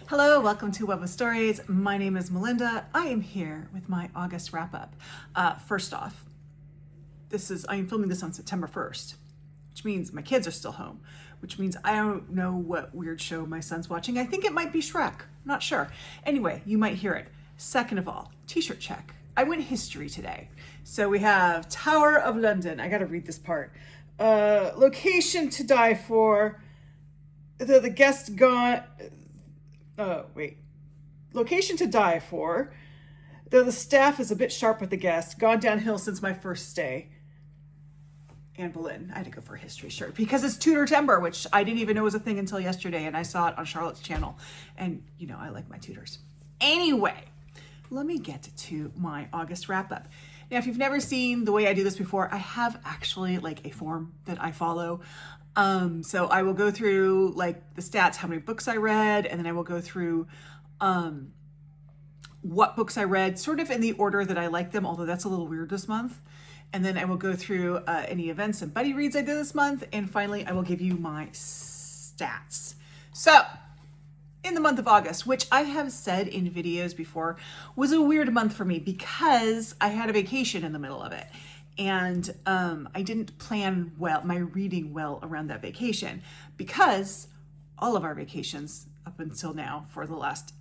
Hello, welcome to Web of Stories. My name is Melinda. I am here with my August wrap-up. First off, I am filming this on September 1st, which means my kids are still home, which means I don't know what weird show my son's watching. I think it might be Shrek, not sure. Anyway, you might hear it. Second of all, t-shirt check. I went history today. So we have Tower of London. I gotta read this part. Location to die for. The guest gone. Location to die for. Though the staff is a bit sharp with the guest. Gone downhill since my first stay. Anne Boleyn. I had to go for a history shirt because it's Tudor-tember, which I didn't even know was a thing until yesterday, and I saw it on Charlotte's channel. And, you know, I like my Tudors. Anyway, let me get to my August wrap-up. Now, if you've never seen the way I do this before, I have actually like a form that I follow. So I will go through like the stats, how many books I read, and then I will go through what books I read, sort of in the order that I like them, although that's a little weird this month. And then I will go through any events and buddy reads I did this month. And finally, I will give you my stats. So in the month of August, which I have said in videos before, was a weird month for me because I had a vacation in the middle of it. And I didn't plan my reading well around that vacation because all of our vacations up until now for the last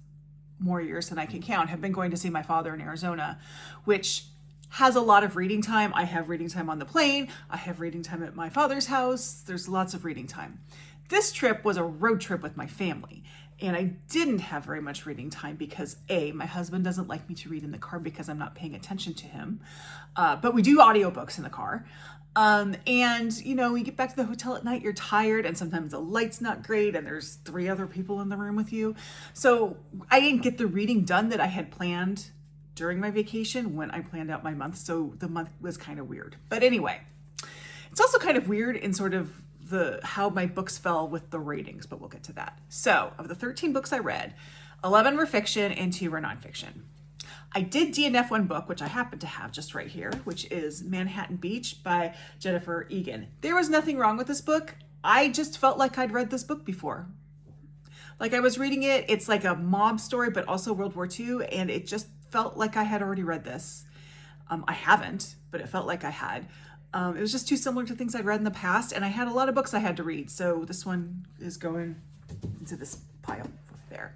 more years than I can count have been going to see my father in Arizona, which has a lot of reading time. I have reading time on the plane. I have reading time at my father's house. There's lots of reading time. This trip was a road trip with my family. And I didn't have very much reading time because A, my husband doesn't like me to read in the car because I'm not paying attention to him. But we do audiobooks in the car. And, you know, we get back to the hotel at night, you're tired, and sometimes the light's not great, and there's 3 other people in the room with you. So I didn't get the reading done that I had planned during my vacation when I planned out my month. So the month was kind of weird. But anyway, it's also kind of weird in sort of how my books fell with the ratings, but we'll get to that. So of the 13 books I read, 11 were fiction and 2 were nonfiction. I did DNF one book, which I happen to have just right here, which is Manhattan Beach by Jennifer Egan. There was nothing wrong with this book. I just felt like I'd read this book before. Like I was reading it, it's like a mob story, but also World War II, and it just felt like I had already read this. I haven't, but it felt like I had. It was just too similar to things I'd read in the past, and I had a lot of books I had to read, so this one is going into this pile there.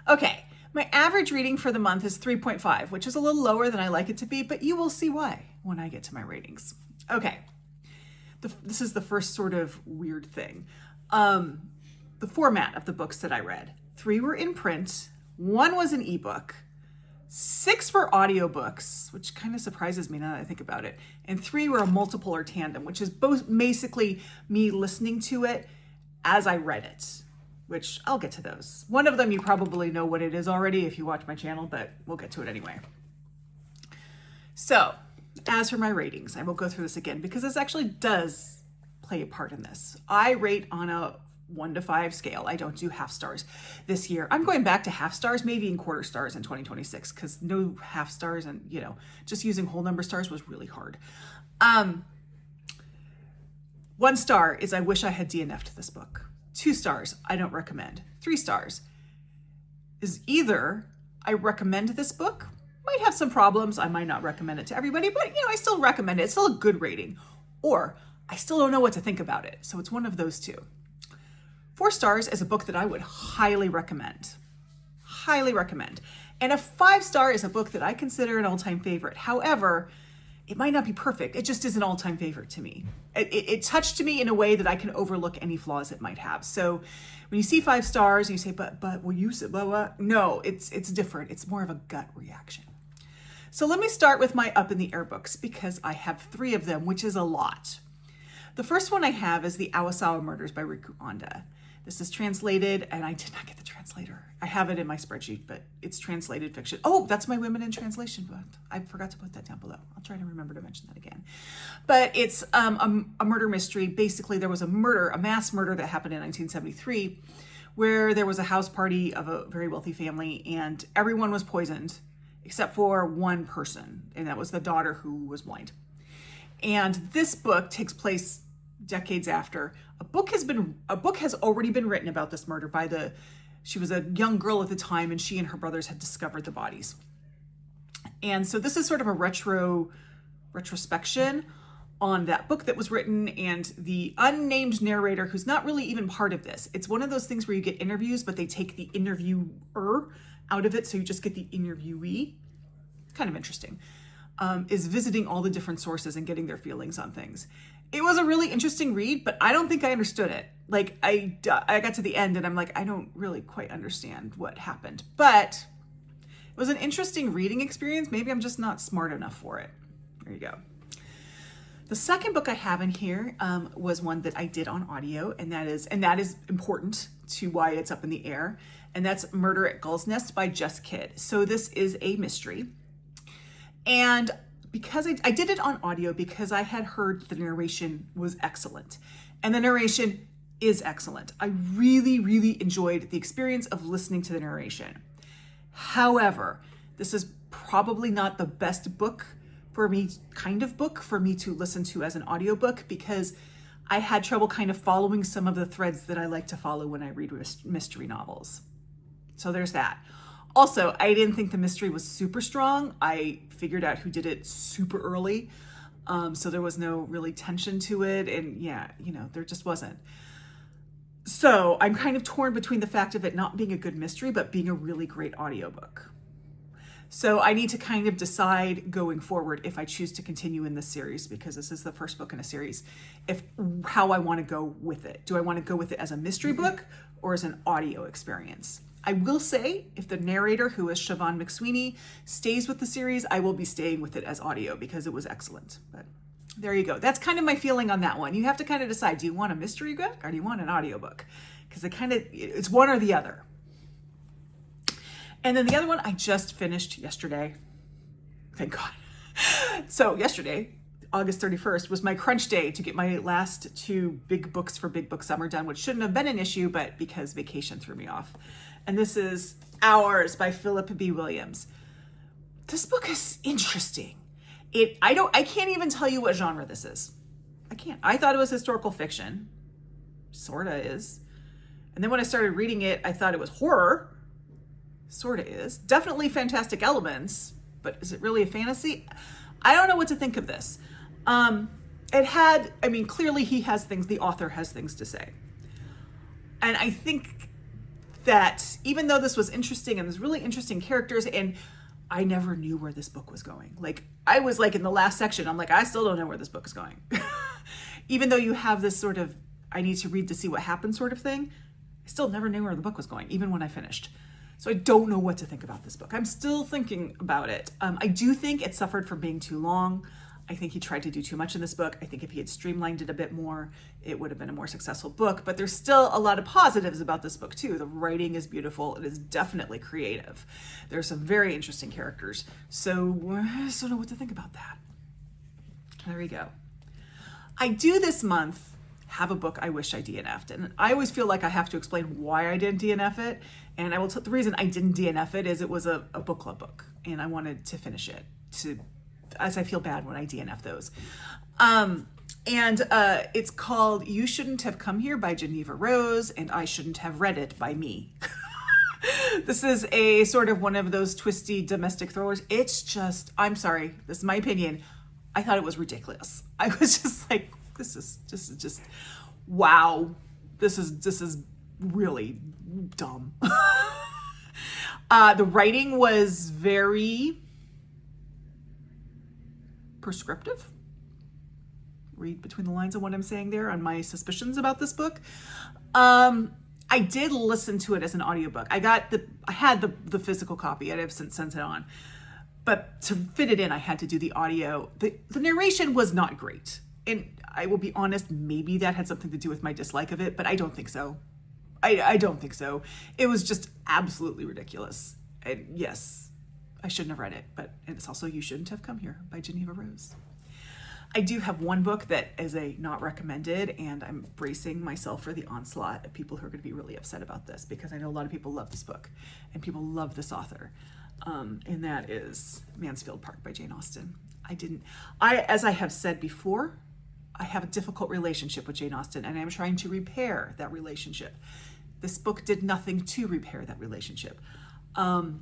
Okay, my average reading for the month is 3.5, which is a little lower than I like it to be, but you will see why when I get to my ratings. Okay, this is the first sort of weird thing. The format of the books that I read. 3 were in print, 1 was an ebook, 6 were audiobooks, which kind of surprises me now that I think about it. And 3 were a multiple or tandem, which is both basically me listening to it as I read it, which I'll get to those. One of them, you probably know what it is already if you watch my channel, but we'll get to it anyway. So as for my ratings, I will go through this again because this actually does play a part in this. I rate on a 1 to 5 scale. I don't do half stars this year. I'm going back to half stars, maybe in quarter stars in 2026, because no half stars and, you know, just using whole number stars was really hard. 1 star is I wish I had DNF'd this book. 2 stars, I don't recommend. 3 stars is either I recommend this book, might have some problems, I might not recommend it to everybody, but, you know, I still recommend it. It's still a good rating. Or I still don't know what to think about it. So it's one of those two. 4 stars is a book that I would highly recommend. Highly recommend. And a 5 star is a book that I consider an all-time favorite. However, it might not be perfect. It just is an all-time favorite to me. It touched me in a way that I can overlook any flaws it might have. So when you see 5 stars and you say, but will you say blah, blah? No, it's different. It's more of a gut reaction. So let me start with my up in the air books because I have 3 of them, which is a lot. The first one I have is the Aosawa Murders by Riku Onda. This is translated, and I did not get the translator. I have it in my spreadsheet, but it's translated fiction. Oh, that's my Women in Translation book. I forgot to put that down below. I'll try to remember to mention that again. But it's a murder mystery. Basically, there was a mass murder that happened in 1973, where there was a house party of a very wealthy family, and everyone was poisoned except for one person, and that was the daughter who was blind. And this book takes place decades after. A book has already been written about this murder by the She was a young girl at the time, and she and her brothers had discovered the bodies. And so this is sort of a retrospection on that book that was written and the unnamed narrator who's not really even part of this. It's one of those things where you get interviews, but they take the interviewer out of it, so you just get the interviewee. Kind of interesting. Is visiting all the different sources and getting their feelings on things. It was a really interesting read, but I don't think I understood it. Like, I got to the end and I'm like, I don't really quite understand what happened. But it was an interesting reading experience. Maybe I'm just not smart enough for it. There you go. The second book I have in here was one that I did on audio, and that is important to why it's up in the air, and that's Murder at Gull's Nest by Jess Kidd. So this is a mystery. And because I did it on audio because I had heard the narration was excellent. And the narration is excellent. I really, really enjoyed the experience of listening to the narration. However, this is probably not the best book for me to listen to as an audiobook, because I had trouble kind of following some of the threads that I like to follow when I read mystery novels. So there's that. Also, I didn't think the mystery was super strong. I figured out who did it super early. So there was no really tension to it. And yeah, there just wasn't. So I'm kind of torn between the fact of it not being a good mystery, but being a really great audiobook. So I need to kind of decide going forward if I choose to continue in this series, because this is the first book in a series, how I want to go with it. Do I want to go with it as a mystery book or as an audio experience? I will say, if the narrator, who is Siobhan McSweeney, stays with the series, I will be staying with it as audio because it was excellent. But there you go. That's kind of my feeling on that one. You have to kind of decide, do you want a mystery book or do you want an audiobook? Because it's one or the other. And then the other one I just finished yesterday. Thank God. So yesterday, August 31st, was my crunch day to get my last 2 big books for Big Book Summer done, which shouldn't have been an issue, but because vacation threw me off. And this is Hours by Phillip B. Williams. This book is interesting. I can't even tell you what genre this is. I can't. I thought it was historical fiction. Sorta is. And then when I started reading it, I thought it was horror. Sorta is. Definitely fantastic elements, but is it really a fantasy? I don't know what to think of this. Clearly the author has things to say. And I think that even though this was interesting and there's really interesting characters, and I never knew where this book was going. Like, I was like in the last section, I'm like, I still don't know where this book is going. Even though you have this sort of, I need to read to see what happens sort of thing, I still never knew where the book was going, even when I finished. So I don't know what to think about this book. I'm still thinking about it. I do think it suffered from being too long. I think he tried to do too much in this book. I think if he had streamlined it a bit more, it would have been a more successful book. But there's still a lot of positives about this book too. The writing is beautiful. It is definitely creative. There's some very interesting characters. So I just don't know what to think about that. There we go. I do this month have a book I wish I DNF'd. And I always feel like I have to explain why I didn't DNF it. And I will the reason I didn't DNF it is it was a book club book. And I wanted to finish it, as I feel bad when I DNF those. It's called You Shouldn't Have Come Here by Jeneva Rose, and I Shouldn't Have Read It by me. This is a sort of one of those twisty domestic thrillers. It's just, I'm sorry, this is my opinion. I thought it was ridiculous. I was just like, this is just, wow. This is really dumb. The writing was very prescriptive. Read between the lines of what I'm saying there on my suspicions about this book. I did listen to it as an audiobook. I had the physical copy. I've since sent it on. But to fit it in, I had to do the audio. The narration was not great. And I will be honest, maybe that had something to do with my dislike of it, but I don't think so. I don't think so. It was just absolutely ridiculous. And yes, I shouldn't have read it, but it's also You Shouldn't Have Come Here by Jeneva Rose. I do have one book that is a not recommended, and I'm bracing myself for the onslaught of people who are going to be really upset about this, because I know a lot of people love this book and people love this author. And that is Mansfield Park by Jane Austen. As I have said before, I have a difficult relationship with Jane Austen, and I'm trying to repair that relationship. This book did nothing to repair that relationship. I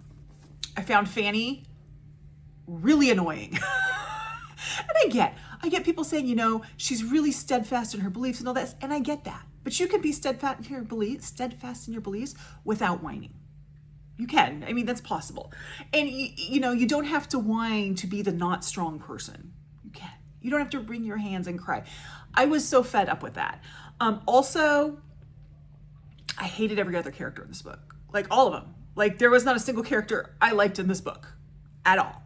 found Fanny really annoying. And I get people saying, you know, she's really steadfast in her beliefs and all that, and I get that. But you can be steadfast in your beliefs without whining. You can. I mean, that's possible. And you know, you don't have to whine to be the not strong person. You can. You don't have to wring your hands and cry. I was so fed up with that. Also, I hated every other character in this book. Like all of them. Like there was not a single character I liked in this book at all.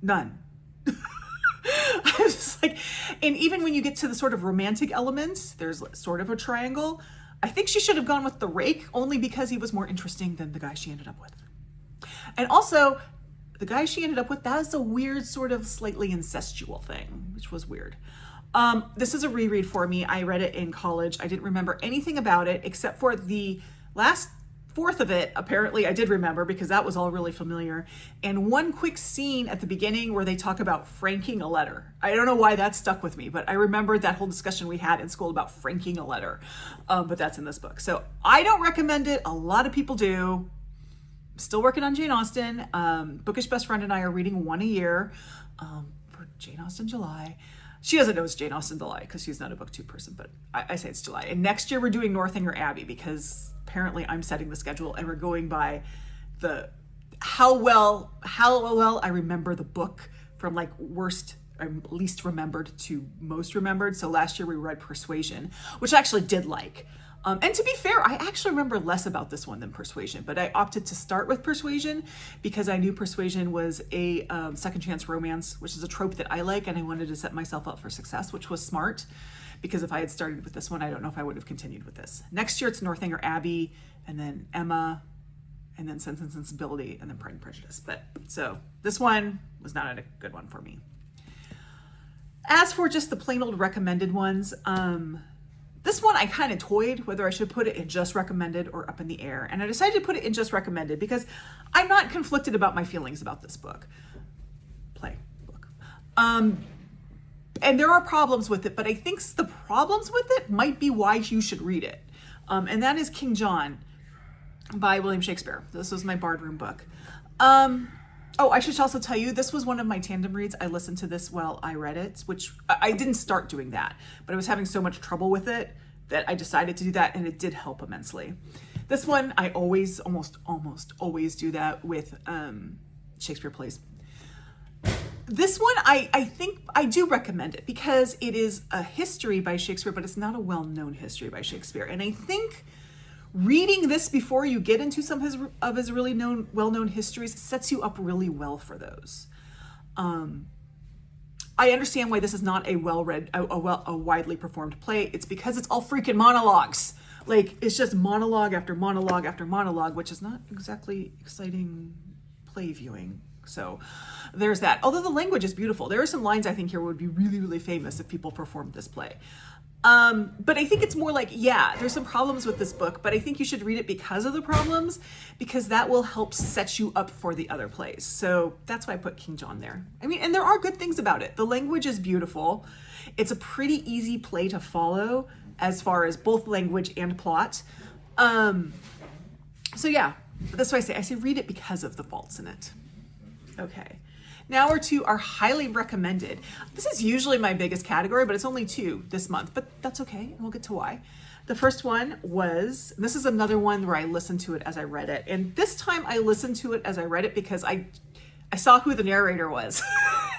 None. I was just like, and even when you get to the sort of romantic elements, there's sort of a triangle. I think she should have gone with the rake only because he was more interesting than the guy she ended up with. And also, the guy she ended up with, that is a weird sort of slightly incestual thing, which was weird. This is a reread for me. I read it in college. I didn't remember anything about it except for the last fourth of it. Apparently I did remember because that was all really familiar. And one quick scene at the beginning where they talk about franking a letter. I don't know why that stuck with me, but I remembered that whole discussion we had in school about franking a letter. But that's in this book. So I don't recommend it. A lot of people do. I'm still working on Jane Austen. Bookish Best Friend and I are reading one a year for Jane Austen July. She doesn't know it's Jane Austen July because she's not a booktube person, but I say it's July. And next year we're doing Northanger Abbey because apparently I'm setting the schedule and we're going by the how well I remember the book from like worst least remembered to most remembered. So last year we read Persuasion, which I actually did like. And to be fair, I actually remember less about this one than Persuasion, but I opted to start with Persuasion because I knew Persuasion was a second chance romance, which is a trope that I like, and I wanted to set myself up for success, which was smart, because if I had started with this one, I don't know if I would have continued with this. Next year, it's Northanger Abbey, and then Emma, and then Sense and Sensibility, and then Pride and Prejudice. But so this one was not a good one for me. As for just the plain old recommended ones, this one I kind of toyed whether I should put it in just recommended or up in the air. And I decided to put it in just recommended because I'm not conflicted about my feelings about this book. And there are problems with it, but I think the problems with it might be why you should read it. And that is King John by William Shakespeare. This was my Bardroom book. Oh, I should also tell you, this was one of my tandem reads. I listened to this while I read it, which I didn't start doing that, but I was having so much trouble with it that I decided to do that, and it did help immensely. This one, I always, almost always do that with Shakespeare plays. This one, I think I do recommend it because it is a history by Shakespeare, but it's not a well-known history by Shakespeare. And I think reading this before you get into some of his really well-known histories sets you up really well for those. I understand why this is not a well-read, a widely performed play. It's because it's all freaking monologues. Like, it's just monologue after monologue after monologue, which is not exactly exciting play viewing. So there's that. Although the language is beautiful. There are some lines I think here would be really, really famous if people performed this play. But I think it's more like, yeah, there's some problems with this book, but I think you should read it because of the problems, because that will help set you up for the other plays. So that's why I put King John there. I mean, and there are good things about it. The language is beautiful. It's a pretty easy play to follow as far as both language and plot. So yeah, that's why I say read it because of the faults in it. Okay. Now we're to our highly recommended. This is usually my biggest category, but it's only 2 this month, but that's okay. And we'll get to why. The first one was, this is another one where I listened to it as I read it. And this time I listened to it as I read it because I saw who the narrator was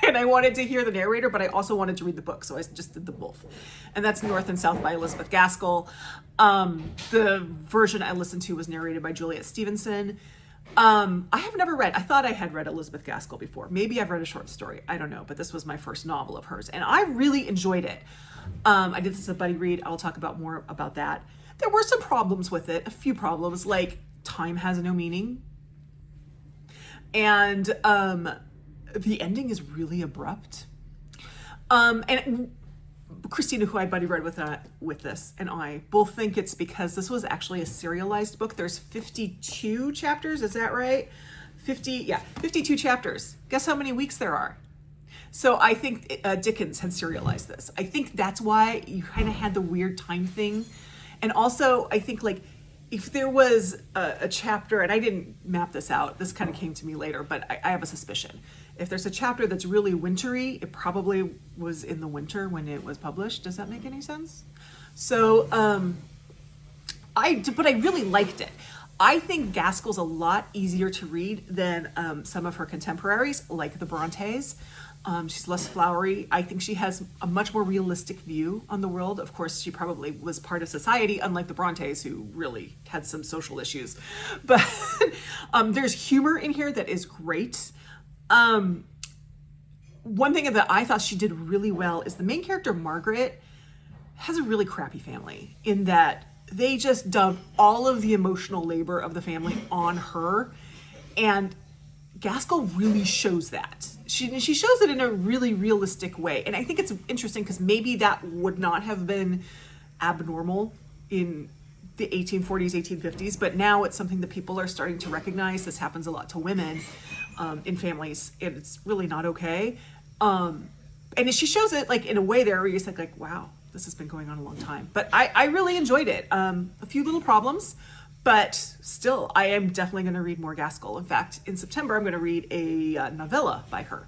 and I wanted to hear the narrator, but I also wanted to read the book. So I just did the both. And that's North and South by Elizabeth Gaskell. The version I listened to was narrated by Juliet Stevenson. I have never read, I thought I had read Elizabeth Gaskell before. Maybe I've read a short story. I don't know, but this was my first novel of hers and I really enjoyed it. I did this as a buddy read. I'll talk about more about that. There were some problems with it, a few problems, like time has no meaning. And, the ending is really abrupt. And Christina, who I buddy read with this, and I both think it's because this was actually a serialized book. There's 52 chapters, is that right? 52 chapters. Guess how many weeks there are? So I think Dickens had serialized this. I think that's why you kind of had the weird time thing. And also, I think like if there was a chapter, and I didn't map this out, this kind of came to me later, but I have a suspicion. If there's a chapter that's really wintry, it probably was in the winter when it was published. Does that make any sense? So, but I really liked it. I think Gaskell's a lot easier to read than some of her contemporaries, like the Brontes. She's less flowery. I think she has a much more realistic view on the world. Of course, she probably was part of society, unlike the Brontes, who really had some social issues. But there's humor in here that is great. One thing that I thought she did really well is the main character, Margaret, has a really crappy family in that they just dump all of the emotional labor of the family on her. And Gaskell really shows that. She shows it in a really realistic way. And I think it's interesting because maybe that would not have been abnormal in the 1840s, 1850s, but now it's something that people are starting to recognize. This happens a lot to women in families, and it's really not okay. And she shows it like in a way there where you think like, wow, this has been going on a long time. But I really enjoyed it. A few little problems, but still, I am definitely going to read more Gaskell. In fact, in September, I'm going to read a novella by her,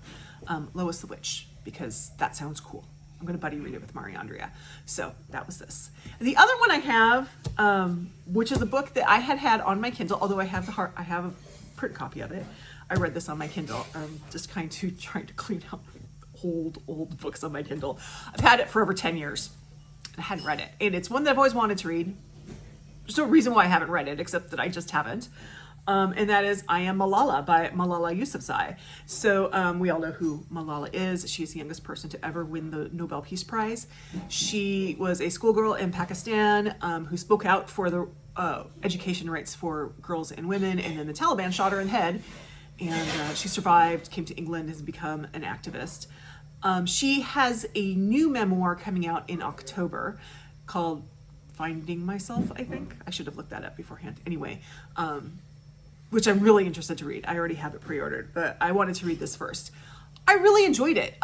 Lois the Witch, because that sounds cool. I'm going to buddy read it with Mariandria. So that was this. And the other one I have, which is a book that I had on my Kindle, although I have a print copy of it. I read this on my Kindle, just kind of trying to clean out old books on my Kindle. I've had it for over 10 years. I hadn't read it. And it's one that I've always wanted to read. There's no reason why I haven't read it, except that I just haven't. And that is I Am Malala by Malala Yousafzai. So we all know who Malala is. She's the youngest person to ever win the Nobel Peace Prize. She was a schoolgirl in Pakistan who spoke out for the education rights for girls and women, and then the Taliban shot her in the head. And she survived, came to England, has become an activist. She has a new memoir coming out in October called Finding Myself, I think. I should have looked that up beforehand. Anyway, which I'm really interested to read. I already have it pre-ordered, but I wanted to read this first. I really enjoyed it.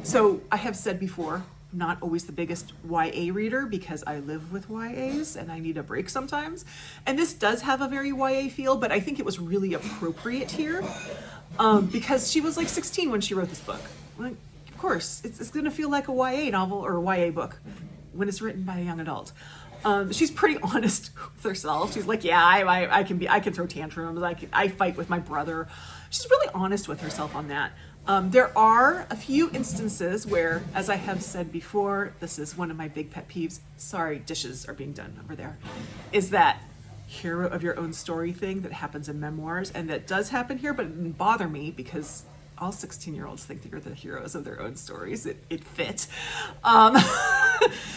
So I have said before, not always the biggest YA reader because I live with YAs and I need a break sometimes. And this does have a very YA feel, but I think it was really appropriate here because she was like 16 when she wrote this book. Like, of course, it's going to feel like a YA novel or a YA book when it's written by a young adult. She's pretty honest with herself. She's like, yeah, I can throw tantrums. I fight with my brother. She's really honest with herself on that. There are a few instances where, as I have said before, this is one of my big pet peeves. Sorry, dishes are being done over there. Is that hero of your own story thing that happens in memoirs, and that does happen here, but it didn't bother me because all 16-year-olds think they're the heroes of their own stories. It fit.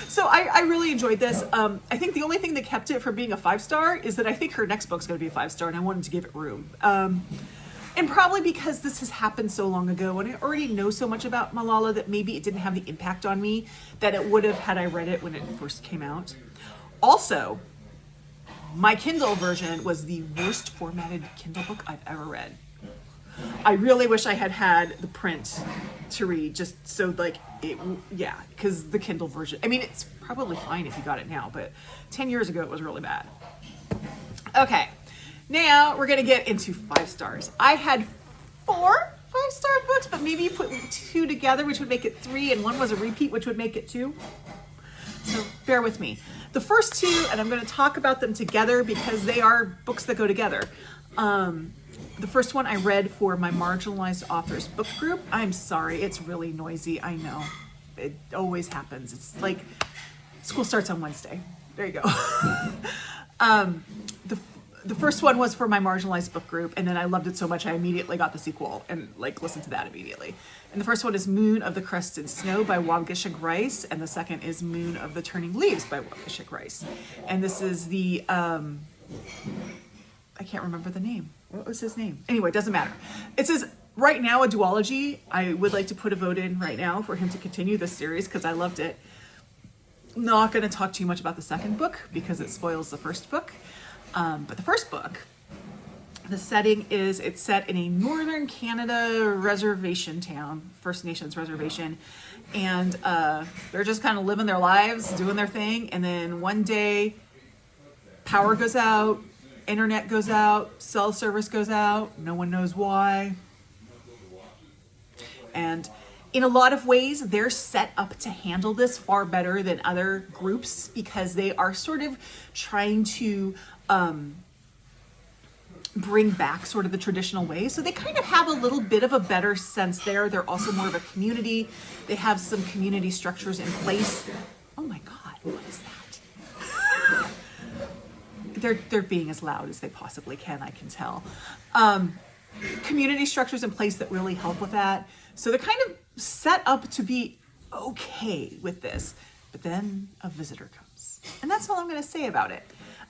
So I really enjoyed this. I think the only thing that kept it from being a 5-star is that I think her next book's going to be a 5-star, and I wanted to give it room. And probably because this has happened so long ago, and I already know so much about Malala that maybe it didn't have the impact on me that it would have had I read it when it first came out. Also, my Kindle version was the worst formatted Kindle book I've ever read. I really wish I had the print to read, just so because the Kindle version, I mean, it's probably fine if you got it now, but 10 years ago it was really bad. Okay, now we're gonna get into 5 stars. I had 4 5-star books, but maybe you put 2 together, which would make it 3, and 1 was a repeat, which would make it 2. So bear with me. The first 2, and I'm gonna talk about them together because they are books that go together. The first one I read for my marginalized authors book group. I'm sorry, it's really noisy. I know. It always happens. It's like school starts on Wednesday. There you go. The first one was for my marginalized book group, and then I loved it so much I immediately got the sequel and listened to that immediately. And the first one is Moon of the Crusted Snow by Waubgeshig Rice, and the second is Moon of the Turning Leaves by Waubgeshig Rice. And this is the I can't remember the name. What was his name? Anyway, it doesn't matter. It says right now a duology. I would like to put a vote in right now for him to continue this series because I loved it. Not going to talk too much about the second book because it spoils the first book. But the first book, the setting is, it's set in a northern Canada reservation town, First Nations reservation. And they're just kind of living their lives, doing their thing. And then one day, Power goes out, internet goes out, cell service goes out, no one knows why. And in a lot of ways, they're set up to handle this far better than other groups because they are sort of trying to bring back sort of the traditional ways. So they kind of have a little bit of a better sense there. They're also more of a community. They have some community structures in place. Oh my God, what is that? They're being as loud as they possibly can, I can tell. Community structures in place that really help with that. So they're kind of set up to be okay with this. But then a visitor comes. And that's all I'm going to say about it.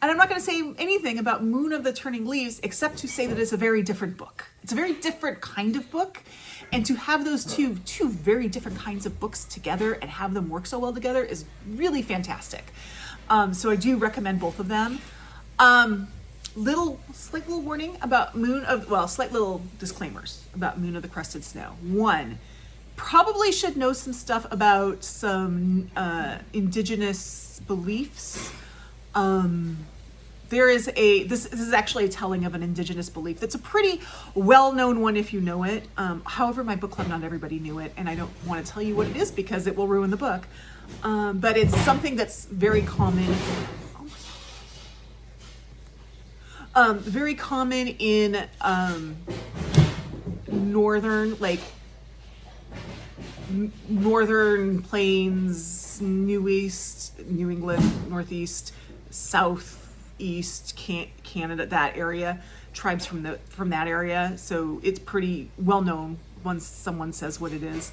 And I'm not going to say anything about Moon of the Turning Leaves except to say that it's a very different book. It's a very different kind of book. And to have those two very different kinds of books together and have them work so well together is really fantastic. So I do recommend both of them. Slight little warning about slight little disclaimers about Moon of the Crusted Snow. One, probably should know some stuff about some indigenous beliefs. This is actually a telling of an indigenous belief that's a pretty well-known one if you know it. However, my book club, not everybody knew it, and I don't want to tell you what it is because it will ruin the book. But it's something that's very common. Very common in northern plains, New England, Northeast, Southeast, Canada, that area, tribes from that area. So it's pretty well known once someone says what it is.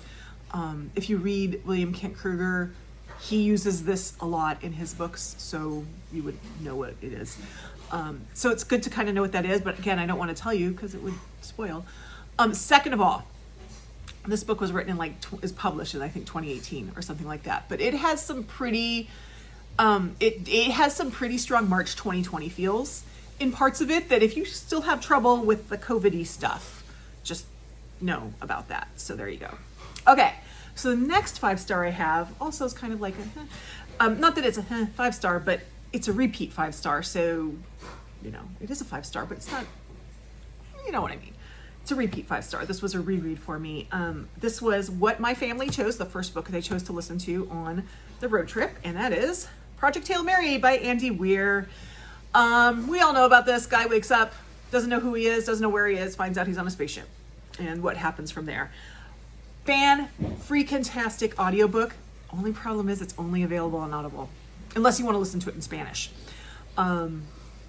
If you read William Kent Kruger, he uses this a lot in his books, so you would know what it is. So it's good to kind of know what that is, but again, I don't want to tell you because it would spoil. Second of all, this book was written is published in I think 2018 or something like that, but it has some pretty, it has some pretty strong March 2020 feels in parts of it that if you still have trouble with the COVID-y stuff, just know about that. So there you go. Okay, so the next 5-star I have also is kind of like not that it's a 5-star, but it's a repeat 5-star, so, it is a 5-star, but it's not, you know what I mean. It's a repeat 5-star. This was a reread for me. This was what my family chose, the first book they chose to listen to on the road trip, and that is Project Hail Mary by Andy Weir. We all know about this. Guy wakes up, doesn't know who he is, doesn't know where he is, finds out he's on a spaceship, and what happens from there. Fan-freaking-tastic audiobook. Only problem is it's only available on Audible. Unless you want to listen to it in Spanish.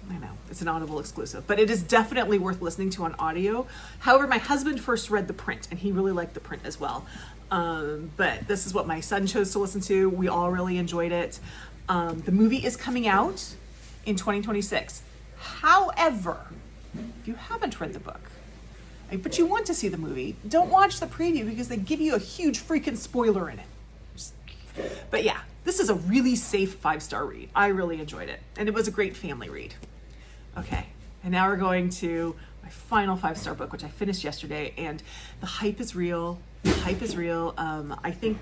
I know, it's an Audible exclusive, but it is definitely worth listening to on audio. However, my husband first read the print, and he really liked the print as well. But this is what my son chose to listen to. We all really enjoyed it. The movie is coming out in 2026. However, if you haven't read the book, but you want to see the movie, don't watch the preview because they give you a huge freaking spoiler in it. But yeah, this is a really safe 5-star read. I really enjoyed it. And it was a great family read. Okay, and now we're going to my final 5-star book, which I finished yesterday, and the hype is real. The hype is real. I think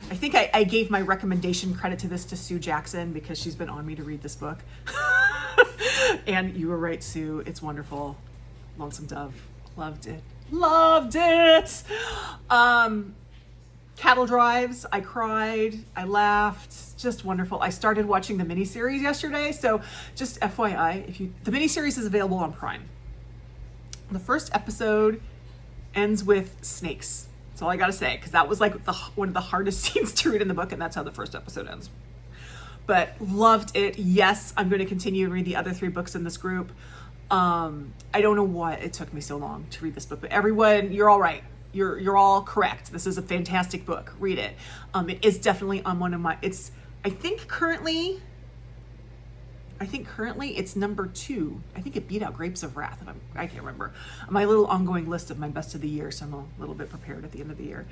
I gave my recommendation credit to this to Sue Jackson because she's been on me to read this book. And you were right, Sue. It's wonderful. Lonesome Dove. Loved it. Loved it! Cattle Drives, I cried, I laughed, just wonderful. I started watching the miniseries yesterday, so just FYI, the miniseries is available on Prime. The first episode ends with snakes. That's all I gotta say, because that was like one of the hardest scenes to read in the book, and that's how the first episode ends. But loved it. Yes, I'm going to continue and read the other 3 books in this group. I don't know why it took me so long to read this book, but everyone, you're all right. You're all correct. This is a fantastic book. Read it. It is definitely on one of my, I think currently it's number 2. I think it beat out Grapes of Wrath. I can't remember. My little ongoing list of my best of the year, so I'm a little bit prepared at the end of the year.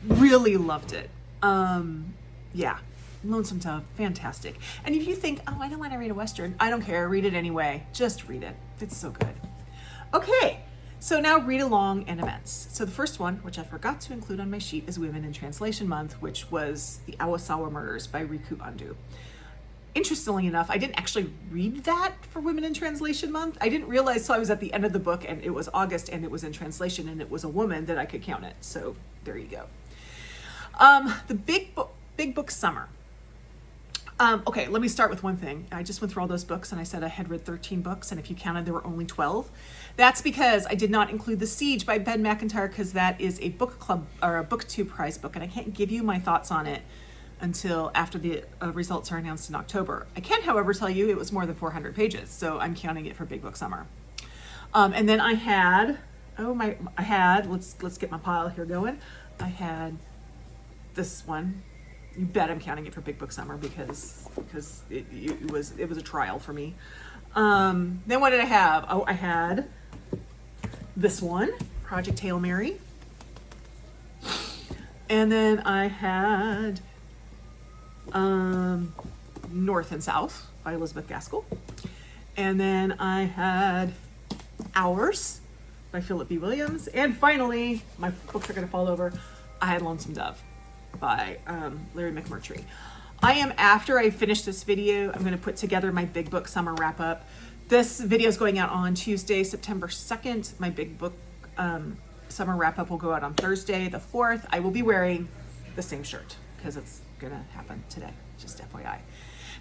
Really loved it. Yeah. Lonesome Dove, fantastic. And if you think, oh, I don't want to read a Western, I don't care. Read it anyway. Just read it. It's so good. Okay. So now read along and events. So the first one, which I forgot to include on my sheet, is Women in Translation Month, which was the Aosawa Murders by Riku. interestingly enough, I didn't actually read that for Women in Translation Month. I didn't realize till I was at the end of the book and it was August and it was in translation and it was a woman that I could count it. So there you go. The big book summer. Okay, let me start with one thing. I just went through all those books and I said I had read 13 books, and if you counted, there were only 12. That's because I did not include The Siege by Ben McIntyre, because that is a book club or a booktube prize book, and I can't give you my thoughts on it until after the results are announced in October. I can, however, tell you it was more than 400 pages, so I'm counting it for Big Book Summer. And then I had, let's get my pile here going. I had this one. You bet I'm counting it for Big Book Summer because it was a trial for me. Then what did I have? Oh, I had this one, Project Hail Mary. And then I had North and South by Elizabeth Gaskell. And then I had Hours by Phillip B. Williams. And finally, my books are going to fall over, I had Lonesome Dove by Larry McMurtry. After I finish this video, I'm going to put together my Big Book Summer wrap up. This video is going out on Tuesday, September 2nd. My Big Book Summer wrap up will go out on Thursday, the 4th. I will be wearing the same shirt because it's going to happen today, just FYI.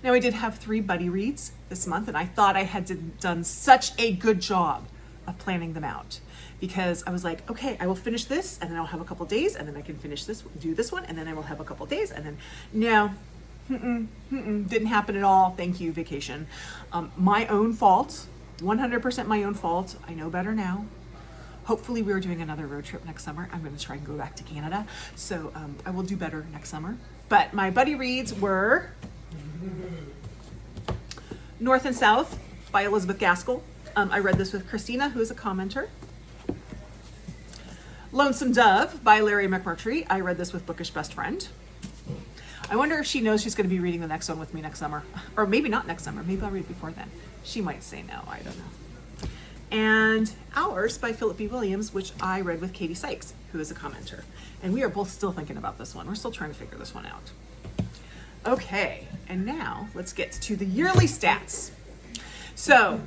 Now, I did have 3 buddy reads this month, and I thought I had done such a good job of planning them out, because I was like, okay, I will finish this and then I'll have a couple days and then I can finish this, do this one, and then I will have a couple days, and then no, didn't happen at all. Thank you, vacation. My own fault, 100% my own fault. I know better now. Hopefully we're doing another road trip next summer. I'm going to try and go back to Canada. So I will do better next summer. But my buddy reads were North and South by Elizabeth Gaskell. I read this with Christina, who is a commenter. Lonesome Dove by Larry McMurtry. I read this with Bookish Best Friend. I wonder if she knows she's going to be reading the next one with me next summer. Or maybe not next summer. Maybe I'll read it before then. She might say no. I don't know. And Hours by Phillip B. Williams, which I read with Katie Sykes, who is a commenter. And we are both still thinking about this one. We're still trying to figure this one out. Okay, and now let's get to the yearly stats. So,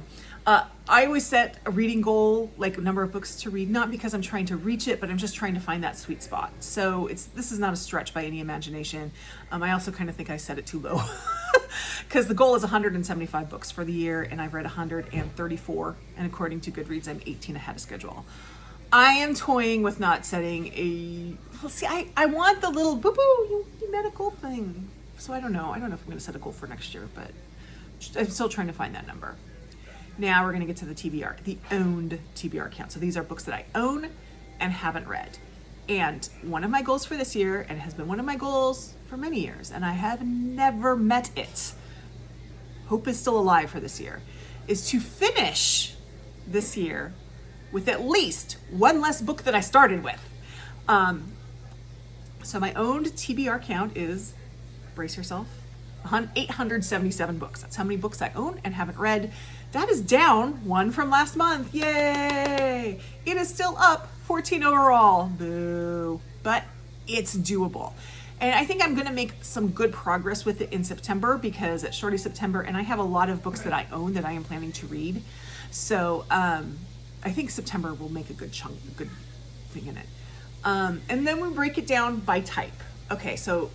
I always set a reading goal, like a number of books to read, not because I'm trying to reach it, but I'm just trying to find that sweet spot. So this is not a stretch by any imagination. I also kind of think I set it too low because the goal is 175 books for the year, and I've read 134, and according to Goodreads, I'm 18 ahead of schedule. I am toying with not setting I want the little boo-boo, you medical thing. So I don't know if I'm going to set a goal for next year, but I'm still trying to find that number. Now we're going to get to the TBR, the owned TBR count. So these are books that I own and haven't read. And one of my goals for this year, and it has been one of my goals for many years, and I have never met it, hope is still alive for this year, is to finish this year with at least one less book that I started with. So my owned TBR count is, brace yourself, 877 books. That's how many books I own and haven't read. That is down 1 from last month. Yay! It is still up 14 overall. Boo. But it's doable. And I think I'm going to make some good progress with it in September, because it's shorty September and I have a lot of books that I own that I am planning to read. So I think September will make a good chunk, a good thing in it. And then we break it down by type. Okay, so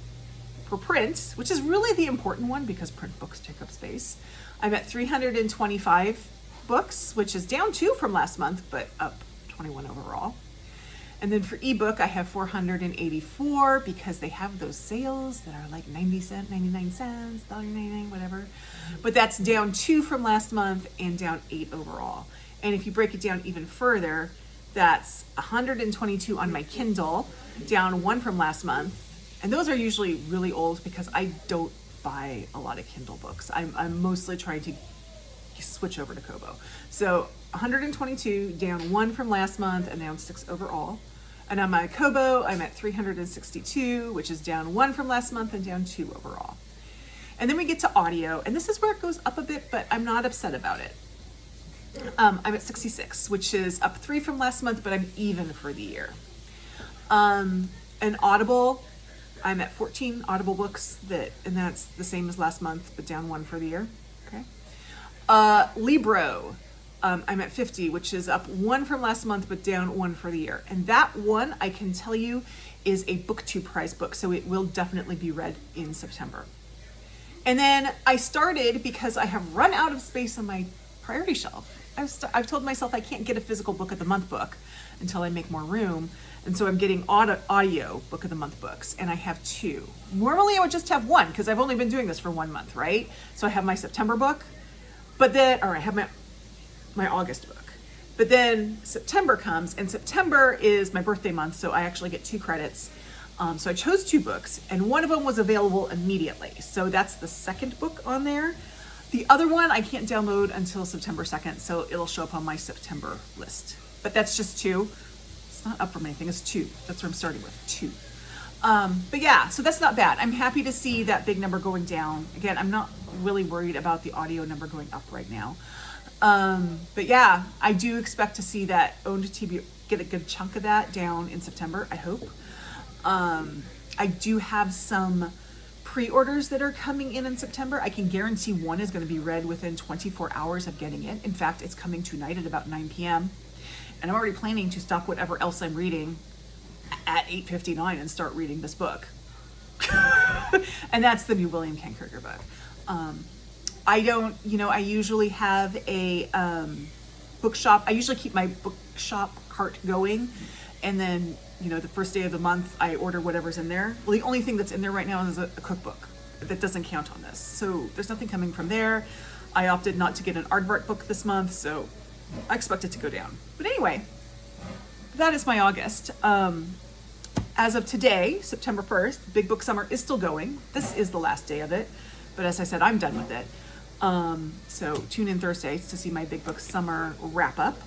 for print, which is really the important one because print books take up space, I'm at 325 books, which is down 2 from last month, but up 21 overall. And then for ebook, I have 484 because they have those sales that are like 90 cents, 99 cents, $1.99, whatever. But that's down 2 from last month and down 8 overall. And if you break it down even further, that's 122 on my Kindle, down 1 from last month. And those are usually really old because I don't buy a lot of Kindle books. I'm mostly trying to switch over to Kobo. So 122, down 1 from last month and down 6 overall. And on my Kobo, I'm at 362, which is down 1 from last month and down 2 overall. And then we get to audio, and this is where it goes up a bit, but I'm not upset about it. I'm at 66, which is up 3 from last month, but I'm even for the year. And Audible, I'm at 14 Audible books and that's the same as last month, but down 1 for the year. Okay. Libro, I'm at 50, which is up 1 from last month, but down 1 for the year. And that one, I can tell you, is a booktube prize book, so it will definitely be read in September. And then I started, because I have run out of space on my priority shelf. I've told myself I can't get a physical book of the month book until I make more room. And so I'm getting audio book of the month books, and I have 2. Normally I would just have 1, because I've only been doing this for 1 month, right? So I have my September book, I have my August book. But then September comes, and September is my birthday month, so I actually get 2 credits. So I chose 2 books, and one of them was available immediately. So that's the second book on there. The other one I can't download until September 2nd, so it'll show up on my September list. But that's just 2. It's not up from anything, it's 2. That's what I'm starting with, 2. But yeah, so that's not bad. I'm happy to see that big number going down. Again, I'm not really worried about the audio number going up right now. But yeah, I do expect to see that Onda TV get a good chunk of that down in September, I hope. I do have some pre-orders that are coming in September. I can guarantee one is going to be read within 24 hours of getting it. In fact, it's coming tonight at about 9 p.m. And I'm already planning to stop whatever else I'm reading at 8:59 and start reading this book. And that's the new William Krueger book. I usually have a bookshop. I usually keep my bookshop cart going, and then the first day of the month I order whatever's in there. Well, the only thing that's in there right now is a cookbook. That doesn't count on this. So there's nothing coming from there. I opted not to get an aardvark book this month, so I expect it to go down. But anyway, that is my August. As of today, September 1st, Big Book Summer is still going. This is the last day of it. But as I said, I'm done with it. So tune in Thursdays to see my Big Book Summer wrap up.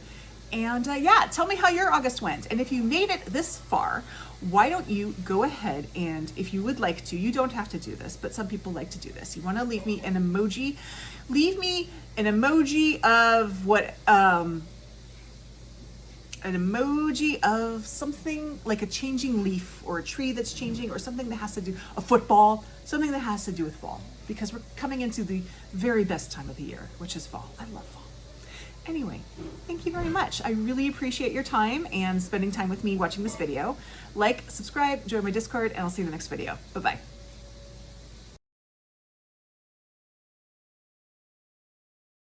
And yeah, tell me how your August went. And if you made it this far, why don't you go ahead and, if you would like to, you don't have to do this, but some people like to do this. You want to leave me an emoji. Leave me an emoji of what, an emoji of something like a changing leaf or a tree that's changing, or something that has to do, a football, something that has to do with fall, because we're coming into the very best time of the year, which is fall. I love fall. Anyway, thank you very much. I really appreciate your time and spending time with me watching this video. Like, subscribe, join my Discord, and I'll see you in the next video. Bye-bye.